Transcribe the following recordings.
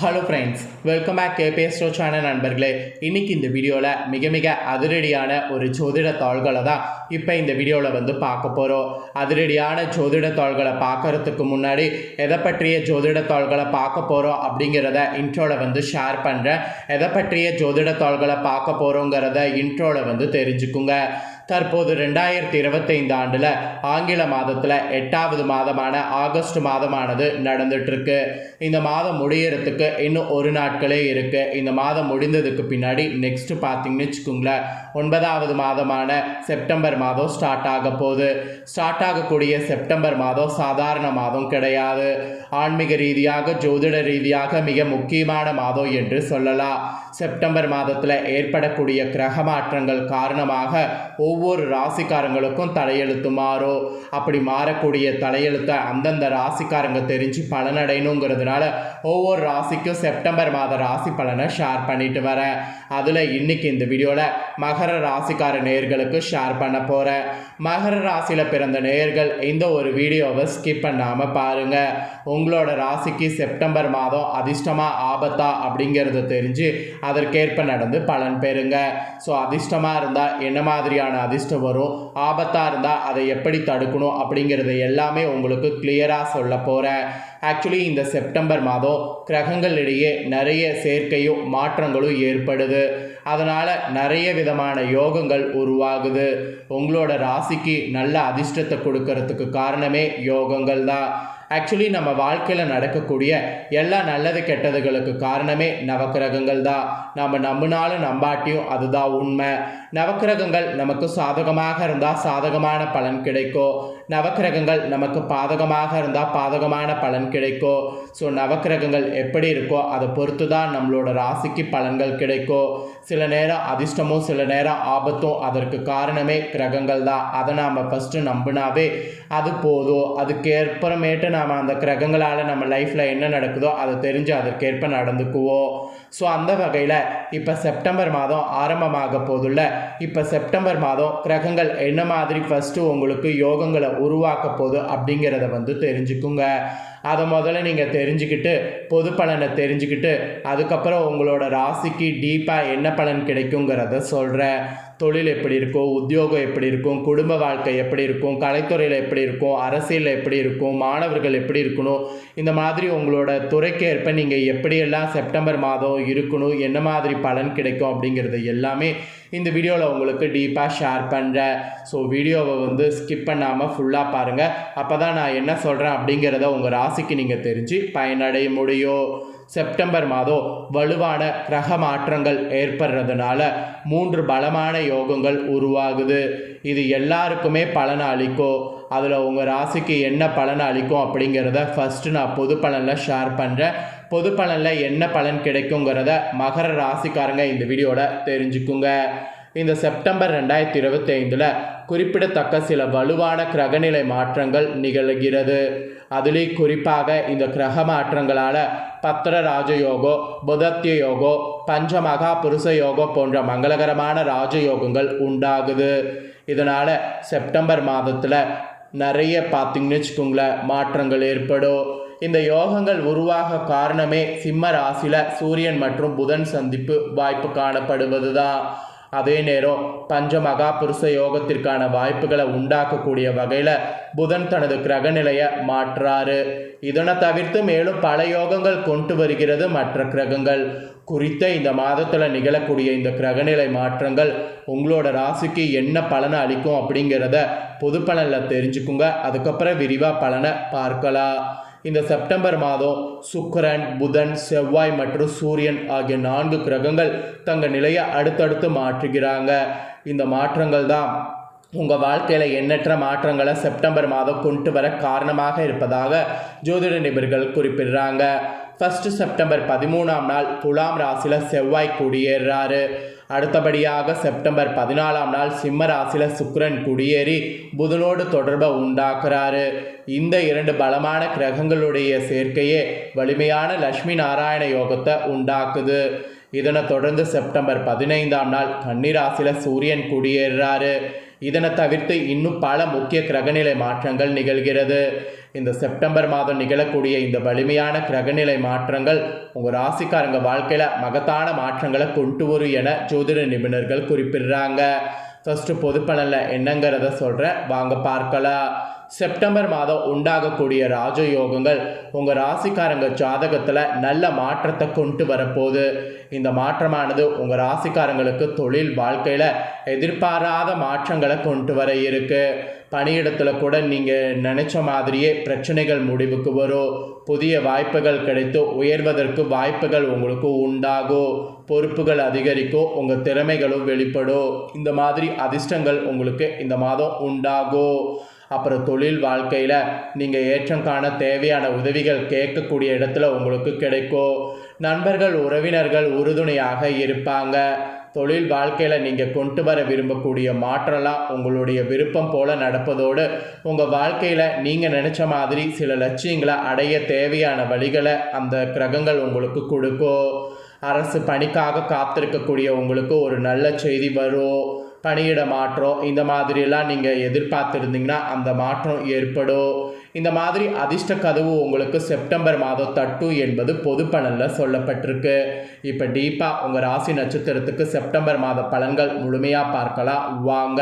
Hello friends, welcome back கேபிஎஸ்டோ channel நண்பர்களே. இன்றைக்கி இந்த வீடியோவில் மிக அதிரடியான ஒரு ஜோதிட தாள்களை தான் இப்போ இந்த வீடியோவில் பார்க்க போகிறோம். அதிரடியான ஜோதிட தாள்களை பார்க்குறதுக்கு முன்னாடி எதை பற்றிய ஜோதிட தாள்களை பார்க்க போகிறோம் அப்படிங்கிறத இன்ட்ரோவில் ஷேர் பண்ணுறேன். எதை பற்றிய ஜோதிட தாள்களை பார்க்க போகிறோங்கிறத இன்ட்ரோவில் தெரிஞ்சுக்குங்க. தற்போது 2025 ஆண்டில் ஆங்கில மாதத்தில் 8வது மாதமான ஆகஸ்ட் மாதமானது நடந்துட்டுருக்கு. இந்த மாதம் முடியறதுக்கு இன்னும் ஒரு நாட்களே இருக்குது. இந்த மாதம் முடிந்ததுக்கு பின்னாடி நெக்ஸ்ட்டு பார்த்திங்கன்னு வச்சுக்கோங்களேன், 9வது மாதமான செப்டம்பர் மாதம் ஸ்டார்ட் ஆக போகுது. ஸ்டார்ட் ஆகக்கூடிய செப்டம்பர் மாதம் சாதாரண மாதம் கிடையாது. ஆன்மீக ரீதியாக ஜோதிட ரீதியாக மிக முக்கியமான மாதம் என்று சொல்லலாம். செப்டம்பர் மாதத்தில் ஏற்படக்கூடிய கிரக மாற்றங்கள் காரணமாக ஒவ்வொரு ராசிக்காரங்களுக்கும் தலையெழுத்து மாறும். அப்படி மாறக்கூடிய தலையெழுத்தை அந்தந்த ராசிக்காரங்க தெரிஞ்சு பலனடையணுங்கிறதுனால ஒவ்வொரு ராசிக்கும் செப்டம்பர் மாத ராசி பலனை ஷேர் பண்ணிட்டு வரேன். அதில் இன்னைக்கு இந்த வீடியோவில் மகர ராசிக்கார நேயர்களுக்கு ஷேர் பண்ண போகிறேன். மகர ராசியில் பிறந்த நேயர்கள் இந்த ஒரு வீடியோவை ஸ்கிப் பண்ணாமல் பாருங்கள். உங்களோட ராசிக்கு செப்டம்பர் மாதம் அதிர்ஷ்டமா ஆபத்தா அப்படிங்கிறத தெரிஞ்சு அதற்கேற்ப நடந்து பலன் பெறுங்க. ஸோ அதிர்ஷ்டமாக இருந்தால் என்ன மாதிரியான அதிர்ஷ்டம் வரும், ஆபத்தாக இருந்தால் அதை எப்படி தடுக்கணும் அப்படிங்கிறத எல்லாமே உங்களுக்கு கிளியராக சொல்ல போகிறேன். ஆக்சுவலி இந்த செப்டம்பர் மாதம் கிரகங்களிடையே நிறைய சேர்க்கையும் மாற்றங்களும் ஏற்படுது. அதனால் நிறைய விதமான யோகங்கள் உருவாகுது. உங்களோட ராசிக்கு நல்ல அதிர்ஷ்டத்தை கொடுக்கறதுக்கு காரணமே யோகங்கள் தான். ஆக்சுவலி நம்ம வாழ்க்கையில் நடக்கக்கூடிய எல்லா நல்லது கெட்டதுகளுக்கு காரணமே நவக்கிரகங்கள் தான். நம்ம நம்பினாலும் நம்பாட்டியும் அதுதான் உண்மை. நவக்கிரகங்கள் நமக்கு சாதகமாக இருந்தால் சாதகமான பலன் கிடைக்கும். நவக்கிரகங்கள் நமக்கு பாதகமாக இருந்தால் பாதகமான பலன் கிடைக்கும். ஸோ நவக்கிரகங்கள் எப்படி இருக்கோ அதை பொறுத்து தான் நம்மளோட ராசிக்கு பலன்கள் கிடைக்கும். சில நேரம் அதிர்ஷ்டமும் சில நேரம் ஆபத்தும் அதற்கு காரணமே கிரகங்கள் தான். அதை நாம் ஃபஸ்ட்டு நம்பினாவே அது போதும். அதுக்கேற்பமேட்டு நாம் அந்த கிரகங்களால் நம்ம லைஃப்பில் என்ன நடக்குதோ அதை தெரிஞ்சு அதற்கேற்ப நடந்துக்குவோம். ஸோ அந்த வகையில் இப்போ செப்டம்பர் மாதம் ஆரம்பமாக போதுள்ள இப்போ செப்டம்பர் மாதம் கிரகங்கள் என்ன மாதிரி ஃபஸ்ட்டு உங்களுக்கு யோகங்களை உருவாக்க போகுது அப்படிங்கிறத தெரிஞ்சுக்குங்க. அதை முதல்ல நீங்கள் தெரிஞ்சுக்கிட்டு பொது பலனை தெரிஞ்சுக்கிட்டு அதுக்கப்புறம் உங்களோட ராசிக்கு டீப்பாக என்ன பலன் கிடைக்குங்கிறத சொல்கிறேன். தொழில் எப்படி இருக்கும், உத்தியோகம் எப்படி இருக்கும், குடும்ப வாழ்க்கை எப்படி இருக்கும், கலைத்துறையில் எப்படி இருக்கும், அரசியலில் எப்படி இருக்கும், மாணவர்கள் எப்படி இருக்கணும், இந்த மாதிரி உங்களோட துறைக்கு ஏற்ப நீங்கள் எப்படியெல்லாம் செப்டம்பர் மாதம் இருக்கணும், என்ன மாதிரி பலன் கிடைக்கும் அப்படிங்கிறது எல்லாமே இந்த வீடியோவில் உங்களுக்கு டீப்பாக ஷேர் பண்ணுறேன். ஸோ வீடியோவை ஸ்கிப் பண்ணாமல் ஃபுல்லாக பாருங்கள். அப்போ தான் நான் என்ன சொல்கிறேன் அப்படிங்கிறத உங்கள் ராசிக்கு நீங்கள் தெரிஞ்சு பயனடைய முடியும். செப்டம்பர் மாதம் வலுவான கிரக மாற்றங்கள் ஏற்படுறதுனால 3 பலமான யோகங்கள் உருவாகுது. இது எல்லாருக்குமே பலனை அளிக்கும். அதில் உங்கள் ராசிக்கு என்ன பலனை அளிக்கும் அப்படிங்கிறத ஃபஸ்ட்டு நான் பொது பலனில் ஷேர் பண்ணுறேன். பொது பலனில் என்ன பலன் கிடைக்குங்கிறத மகர ராசிக்காரங்க இந்த வீடியோவில் தெரிஞ்சுக்குங்க. இந்த செப்டம்பர் 2025 குறிப்பிடத்தக்க சில வலுவான கிரகநிலை மாற்றங்கள் நிகழ்கிறது. அதிலே குறிப்பாக இந்த கிரக மாற்றங்களால் பத்திர ராஜயோகம், புதத்திய யோகம், பஞ்சமகா புருஷ யோகம் போன்ற மங்களகரமான ராஜயோகங்கள் உண்டாகுது. இதனால் செப்டம்பர் மாதத்தில் நிறைய பார்த்திங்கன்னு வச்சுக்கோங்களேன் மாற்றங்கள் ஏற்படும். இந்த யோகங்கள் உருவாக காரணமே சிம்ம ராசியில் சூரியன் மற்றும் புதன் சந்திப்பு வாய்ப்பு காணப்படுவது தான். அதே நேரம் பஞ்சமகா புருஷ யோகத்திற்கான வாய்ப்புகளை உண்டாக்கக்கூடிய வகையில் புதன் தனது கிரகநிலையை மாற்றாரு. இதனை தவிர்த்து மேலும் பல யோகங்கள் கொண்டு வருகிறது மற்ற கிரகங்கள். குறித்த இந்த மாதத்தில் நிகழக்கூடிய இந்த கிரகநிலை மாற்றங்கள் உங்களோட ராசிக்கு என்ன பலனை அளிக்கும் அப்படிங்கிறத பொது பலனில் தெரிஞ்சுக்குங்க. அதுக்கப்புறம் விரிவாக பலனை பார்க்கலாம். இந்த செப்டம்பர் மாதம் சுக்கிரன், புதன், செவ்வாய் மற்றும் சூரியன் ஆகிய 4 கிரகங்கள் தங்கள் நிலையை அடுத்தடுத்து மாற்றுகிறாங்க. இந்த மாற்றங்கள் தான் உங்கள் வாழ்க்கையில் எண்ணற்ற மாற்றங்களை செப்டம்பர் மாதம் கொண்டு வர காரணமாக இருப்பதாக ஜோதிட நிபுணர்கள் குறிப்பிடுறாங்க. ஃபஸ்ட்டு செப்டம்பர் 13ஆம் நாள் துலாம் ராசியில் செவ்வாய் குடியேறாரு. அடுத்தபடியாக செப்டம்பர் 14ஆம் நாள் சிம்ம ராசியில் சுக்கிரன் குடியேறி புதனோடு தொடர்பை உண்டாக்குறாரு. இந்த 2 பலமான கிரகங்களுடைய சேர்க்கையே வலிமையான லட்சுமி நாராயண யோகத்தை உண்டாக்குது. இதனை தொடர்ந்து செப்டம்பர் 15ஆம் நாள் கன்னி ராசியில் சூரியன் குடியேறாரு. இதனை தவிர்த்து இன்னும் பல முக்கிய கிரகநிலை மாற்றங்கள் நிகழ்கிறது. இந்த செப்டம்பர் மாதம் நிகழக்கூடிய இந்த வலிமையான கிரகநிலை மாற்றங்கள் உங்கள் ராசிக்காரங்க வாழ்க்கையில் மகத்தான மாற்றங்களை கொண்டு வரும் என ஜோதிட நிபுணர்கள் குறிப்பிடுறாங்க. ஃபஸ்ட்டு பொது பலனில் என்னங்கிறத சொல்கிறேன், வாங்க பார்க்கலாம். செப்டம்பர் மாதம் உண்டாகக்கூடிய ராஜயோகங்கள் உங்கள் ராசிக்காரங்க ஜாதகத்தில் நல்ல மாற்றத்தை கொண்டு வரப்போகுது. இந்த மாற்றமானது உங்கள் ராசிக்காரங்களுக்கு தொழில் வாழ்க்கையில் எதிர்பாராத மாற்றங்களை கொண்டு வர இருக்கு. பணியிடத்தில் கூட நீங்கள் நினச்ச மாதிரியே பிரச்சனைகள் முடிவுக்கு வரும். புதிய வாய்ப்புகள் கிடைத்து உயர்வதற்கு வாய்ப்புகள் உங்களுக்கு உண்டாகும். பொறுப்புகள் அதிகரிக்கும், உங்கள் திறமைகளும் வெளிப்படும். இந்த மாதிரி அதிர்ஷ்டங்கள் உங்களுக்கு இந்த மாதம் உண்டாகும். அப்புறம் தொழில் வாழ்க்கையில் நீங்கள் ஏற்றம் காண தேவையான உதவிகள் கேட்கக்கூடிய இடத்துல உங்களுக்கு கிடைக்கும். நண்பர்கள் உறவினர்கள் உறுதுணையாக இருப்பாங்க. தொழில் வாழ்க்கையில் நீங்கள் கொண்டு வர விரும்பக்கூடிய மாற்றலாம் உங்களுடைய விருப்பம் போல் நடப்பதோடு உங்கள் வாழ்க்கையில் நீங்கள் நினச்ச மாதிரி சில லட்சியங்களை அடைய தேவையான வழிகளை அந்த கிரகங்கள் உங்களுக்கு கொடுக்கும். அரசு பணிக்காக காத்திருக்கக்கூடிய உங்களுக்கு ஒரு நல்ல செய்தி வரும். பணியிட மாற்றம் இந்த மாதிரியெல்லாம் நீங்கள் எதிர்பார்த்துருந்தீங்கன்னா அந்த மாற்றம் ஏற்படும். இந்த மாதிரி அதிர்ஷ்ட கதவு உங்களுக்கு செப்டம்பர் மாதம் தட்டும் என்பது பொது பலனில் சொல்லப்பட்டிருக்கு. இப்போ டீப்பாக உங்கள் ராசி நட்சத்திரத்துக்கு செப்டம்பர் மாத பலன்கள் முழுமையாக பார்க்கலாம் வாங்க.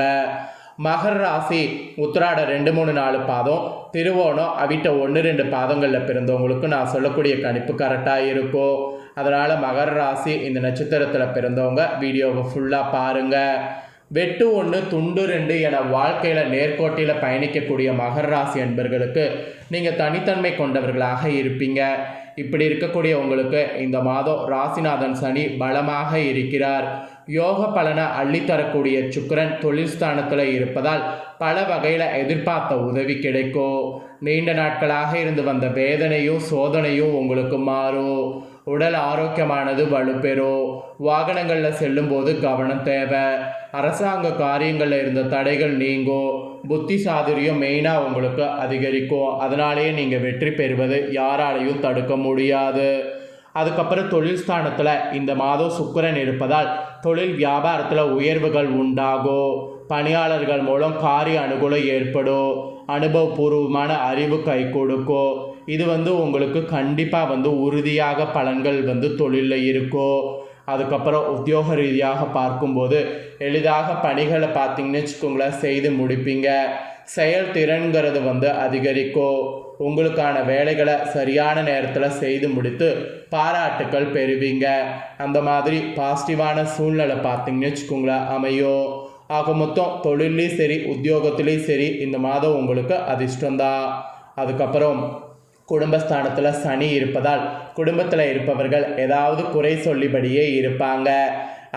மகர ராசி உத்திராட 2, 3, 4 பாதம், திருவோணம் அவிட்ட 1, 2 பாதங்களில் பிறந்தவங்களுக்கு நான் சொல்லக்கூடிய கணிப்பு கரெக்டாக இருக்கும். அதனால் மகர ராசி இந்த நட்சத்திரத்தில் பிறந்தவங்க வீடியோவை ஃபுல்லாக பாருங்கள். வெட்டு 1 துண்டு 2 என வாழ்க்கையில் நேர்கோட்டில் பயணிக்கக்கூடிய மகர ராசி அன்பர்களுக்கு நீங்கள் தனித்தன்மை கொண்டவர்களாக இருப்பீங்க. இப்படி இருக்கக்கூடிய உங்களுக்கு இந்த மாதம் ராசிநாதன் சனி பலமாக இருக்கிறார். யோக பலனை அள்ளித்தரக்கூடிய சுக்கிரன் தொழில் ஸ்தானத்தில் இருப்பதால் பல வகையில் எதிர்பார்த்த உதவி கிடைக்கும். நீண்ட நாட்களாக இருந்து வந்த வேதனையும் சோதனையும் உங்களுக்கு மாறும். உடல் ஆரோக்கியமானது வலுப்பெறும். வாகனங்களில் செல்லும்போது கவனம் தேவை. அரசாங்க காரியங்களில் இருந்த தடைகள் நீங்கும். புத்தி சாதுரியம் மெயினாக உங்களுக்கு அதிகரிக்கும். அதனாலேயே நீங்கள் வெற்றி பெறுவது யாராலையும் தடுக்க முடியாது. அதுக்கப்புறம் தொழில் ஸ்தானத்தில் இந்த மாதம் சுக்கிரன் இருப்பதால் தொழில் வியாபாரத்தில் உயர்வுகள் உண்டாகும். பணியாளர்கள் மூலம் காரிய அனுகூலம் ஏற்படும். அனுபவபூர்வமான அறிவு கை கொடுக்கும். இது உங்களுக்கு கண்டிப்பாக உறுதியாக பலன்கள் தொழிலில் இருக்கும். அதுக்கப்புறம் உத்தியோக ரீதியாக பார்க்கும்போது எளிதாக பணிகளை பார்த்தீங்கன்னு வச்சுக்கோங்களேன் செய்து முடிப்பீங்க. செயல்திறன்கிறது அதிகரிக்கும். உங்களுக்கான வேலைகளை சரியான நேரத்தில் செய்து முடித்து பாராட்டுக்கள் பெறுவீங்க. அந்த மாதிரி பாசிட்டிவான சூழ்நிலை பார்த்தீங்கன்னு வச்சுக்கோங்களேன் அமையும். ஆக மொத்தம் தொழிலையும் சரி உத்தியோகத்துலேயும் சரி இந்த மாதம் உங்களுக்கு அதிர்ஷ்டம்தான். அதுக்கப்புறம் குடும்பஸ்தானத்தில் சனி இருப்பதால் குடும்பத்தில் இருப்பவர்கள் ஏதாவது குறை சொல்லிபடியே இருப்பாங்க.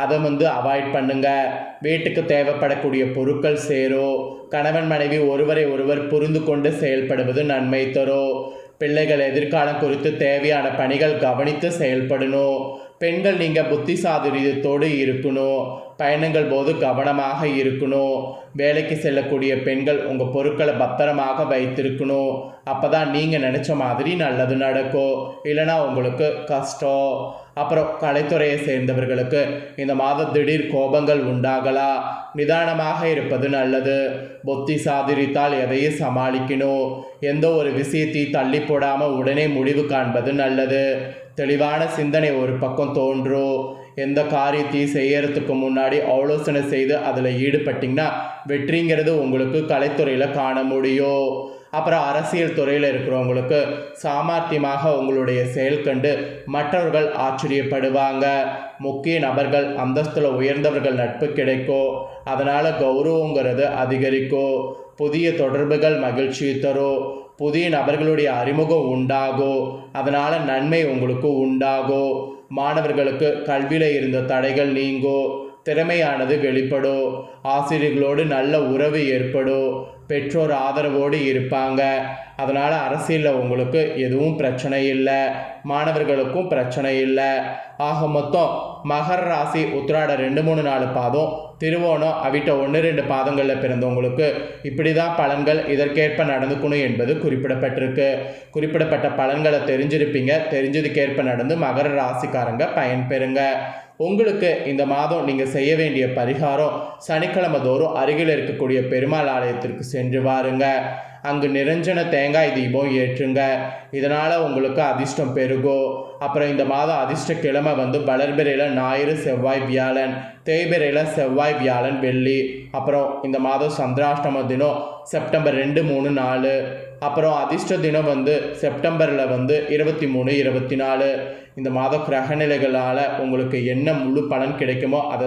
அதை அவாய்ட் பண்ணுங்க. வீட்டுக்கு தேவைப்படக்கூடிய பொருட்கள் சேரும். கணவன் மனைவி ஒருவரை ஒருவர் புரிந்து கொண்டு செயல்படுவது நன்மை தரும். பிள்ளைகள் எதிர்காலம் குறித்து தேவையான பணிகள் கவனித்து செயல்படணும். பெண்கள் நீங்கள் புத்தி சாதுரியத்தோடு இருக்கணும். பயணங்கள் போது கவனமாக இருக்கணும். வேலைக்கு செல்லக்கூடிய பெண்கள் உங்கள் பொருட்களை பத்திரமாக வைத்திருக்கணும். அப்போ தான் நீங்கள் நினச்ச மாதிரி நல்லது நடக்கும். இல்லைனா உங்களுக்கு கஷ்டம். அப்புறம் கலைத்துறையை சேர்ந்தவர்களுக்கு இந்த மாதம் திடீர் கோபங்கள் உண்டாகலாம். நிதானமாக இருப்பது நல்லது. புத்தி சாதுரியத்தால் எதையும் சமாளிக்கணும். எந்த ஒரு விஷயத்தையும் தள்ளி போடாமல் உடனே முடிவு காண்பது நல்லது. தெளிவான சிந்தனை ஒரு பக்கம் தோன்றும். எந்த காரியத்தையும் செய்யறதுக்கு முன்னாடி ஆலோசனை செய்து அதில் ஈடுபட்டிங்கன்னா வெற்றிங்கிறது உங்களுக்கு கலைத்துறையில் காண முடியும். அப்புறம் அரசியல் துறையில் இருக்கிறவங்களுக்கு சாமர்த்தியமாக உங்களுடைய செயல் கண்டு மற்றவர்கள் ஆச்சரியப்படுவாங்க. முக்கிய நபர்கள் அந்தஸ்தில் உயர்ந்தவர்கள் நட்பு கிடைக்கும். அதனால் கௌரவங்கிறது அதிகரிக்கும். புதிய தொடர்புகள் மகிழ்ச்சி தரும். புதிய நபர்களுடைய அறிமுகம் உண்டாகும். அதனால் நன்மை உங்களுக்கு உண்டாகும். மாணவர்களுக்கு கல்வியில் இருந்த தடைகள் நீங்கும். திறமையானது வெளிப்படும். ஆசிரியர்களோடு நல்ல உறவு ஏற்படும். பெற்றோர் ஆதரவோடு இருப்பாங்க. அதனால் அரசியலில் உங்களுக்கு எதுவும் பிரச்சனை இல்லை. மாணவர்களுக்கும் பிரச்சனை இல்லை. ஆக மொத்தம் மகர ராசி உத்திராட 2, 3, 4 பாதம், திருவோணம் அவிட்ட 1, 2 பாதங்களில் பிறந்தவங்களுக்கு இப்படி தான் பலன்கள் இதற்கேற்ப நடந்துக்கணும் என்பது குறிப்பிடப்பட்டிருக்கு. குறிப்பிடப்பட்ட பலன்களை தெரிஞ்சிருப்பீங்க. தெரிஞ்சதுக்கேற்ப நடந்து மகர ராசிக்காரங்க பயன்பெறுங்க. உங்களுக்கு இந்த மாதம் நீங்கள் செய்ய வேண்டிய பரிகாரம் சனிக்கிழமை தோறும் அருகில் இருக்கக்கூடிய பெருமாள் ஆலயத்திற்கு சென்று வாருங்க. அங்கு நிரஞ்சன தேங்காய் தீபம் ஏற்றுங்க. இதனால் உங்களுக்கு அதிர்ஷ்டம் பெருகும். அப்புறம் இந்த மாதம் அதிர்ஷ்ட கிழமை வளர்பிறையில் ஞாயிறு செவ்வாய் வியாழன், தேய்பிறையில் செவ்வாய் வியாழன் வெள்ளி. அப்புறம் இந்த மாதம் சந்திராஷ்டம தினம் செப்டம்பர் 2, 3, 4. அப்புறம் அதிர்ஷ்ட தினம் செப்டம்பரில் 23, 24. இந்த மாத கிரகநிலைகளால் உங்களுக்கு என்ன முழு பலன் கிடைக்குமோ அதை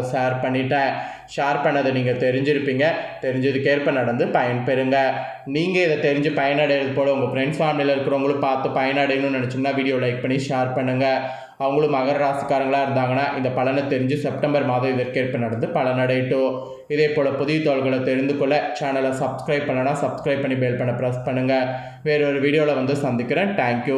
ஷேர் பண்ணதை நீங்கள் தெரிஞ்சிருப்பீங்க. தெரிஞ்சதுக்கேற்ப நடந்து பயன்பெறுங்க. நீங்கள் இதை தெரிஞ்சு பயனடைகிறது போல் உங்கள் ஃப்ரெண்ட்ஸ் ஃபேமிலியில் இருக்கிறவங்களும் பார்த்து பயனடையணும்னு நினச்சிங்கன்னா வீடியோ லைக் பண்ணி ஷேர் பண்ணுங்கள். அவங்களும் மகர ராசிக்காரங்களாக இருந்தாங்கன்னா இந்த பலனை தெரிஞ்சு செப்டம்பர் மாதம் இதற்கேற்ப நடந்து பலனடையட்டும். இதே போல் புதிய தகவல்களை தெரிந்து கொள்ள சேனலை சப்ஸ்கிரைப் பண்ணனா சப்ஸ்கிரைப் பண்ணி பெல் பண்ண ப்ரெஸ் பண்ணுங்கள். வேறொரு வீடியோவில் சந்திக்கிறேன். தேங்க்யூ.